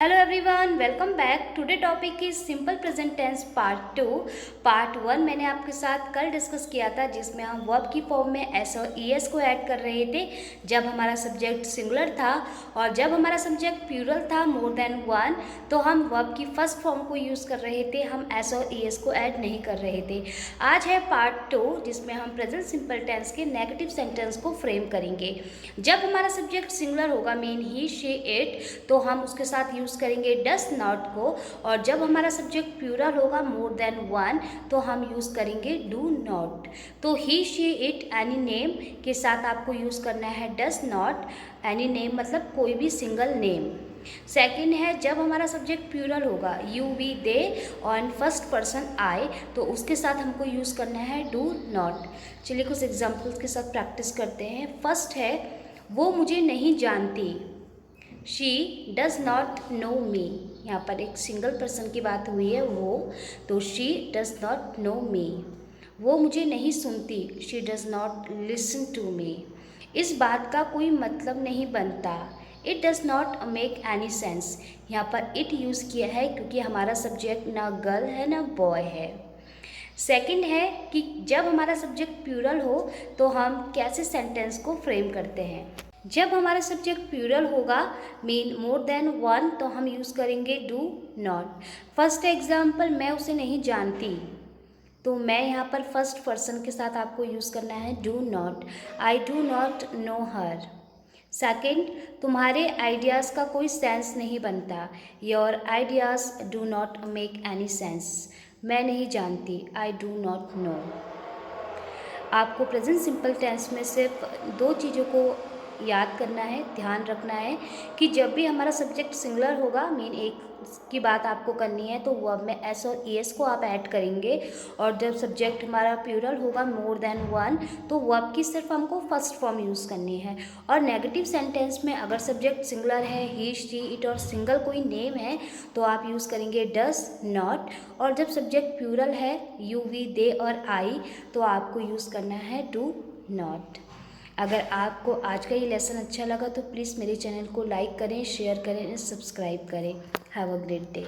Hello everyone, welcome back. Today topic is simple present tense part 2। Part 1 मैंने आपके साथ कल डिस्कस किया था, जिसमें हम वर्ब की फॉर्म में एस और ईएस को ऐड कर रहे थे जब हमारा सब्जेक्ट सिंगुलर था, और जब हमारा सब्जेक्ट प्लूरल था मोर देन वन तो हम वर्ब की फर्स्ट फॉर्म को यूज़ कर रहे थे, हम एस और ईएस को ऐड नहीं कर रहे थे। आज है पार्ट 2 जिसमें हम प्रेजेंट सिंपल टेंस के नेगेटिव सेंटेंस को फ्रेम करेंगे। जब हमारा सब्जेक्ट सिंगुलर होगा मीन ही शी इट, तो हम उसके साथ यूज़ करेंगे डस नॉट को, और जब हमारा सब्जेक्ट प्लूरल होगा मोर देन वन तो हम यूज़ करेंगे डू नॉट। तो ही शी इट एनी नेम के साथ आपको यूज़ करना है डस नॉट। एनी नेम मतलब कोई भी सिंगल नेम। सेकंड है जब हमारा सब्जेक्ट प्लूरल होगा यू वी दे और फर्स्ट पर्सन आई, तो उसके साथ हमको यूज़ करना है डू नॉट। चलिए कुछ एग्जाम्पल्स के साथ प्रैक्टिस करते हैं। फर्स्ट है वो मुझे नहीं जानती, शी डज नॉट नो मी। यहाँ पर एक सिंगल पर्सन की बात हुई है वो, तो she does not know me. वो मुझे नहीं सुनती, she does not listen to me. इस बात का कोई मतलब नहीं बनता, it does not make any sense. यहाँ पर इट यूज़ किया है क्योंकि हमारा सब्जेक्ट ना गर्ल है ना बॉय है। सेकंड है कि जब हमारा सब्जेक्ट प्लूरल हो तो हम कैसे सेंटेंस को फ्रेम करते हैं। जब हमारा सब्जेक्ट प्लूरल होगा मीन मोर देन वन तो हम यूज़ करेंगे डू नॉट। फर्स्ट एग्जाम्पल, मैं उसे नहीं जानती, तो मैं यहाँ पर फर्स्ट पर्सन के साथ आपको यूज़ करना है do not. I do not know her. Second, तुम्हारे आइडियाज़ का कोई सेंस नहीं बनता, your ideas do not make any sense. मैं नहीं जानती, आई डू नॉट नो। आपको प्रेजेंट सिंपल टेंस में सिर्फ दो चीज़ों को याद करना है, ध्यान रखना है कि जब भी हमारा सब्जेक्ट सिंगुलर होगा मीन एक की बात आपको करनी है तो वर्ब में एस और ईएस को आप ऐड करेंगे, और जब सब्जेक्ट हमारा प्लूरल होगा मोर देन वन तो वर्ब की सिर्फ हमको फर्स्ट फॉर्म यूज़ करनी है। और नेगेटिव सेंटेंस में अगर सब्जेक्ट सिंगुलर है ही शी इट और सिंगल कोई नेम है तो आप यूज़ करेंगे डस नॉट, और जब सब्जेक्ट प्लूरल है यू वी दे और आई तो आपको यूज़ करना है डू नॉट। अगर आपको आज का ये लेसन अच्छा लगा तो प्लीज़ मेरे चैनल को लाइक करें, शेयर करें, सब्सक्राइब करें। Have a great day.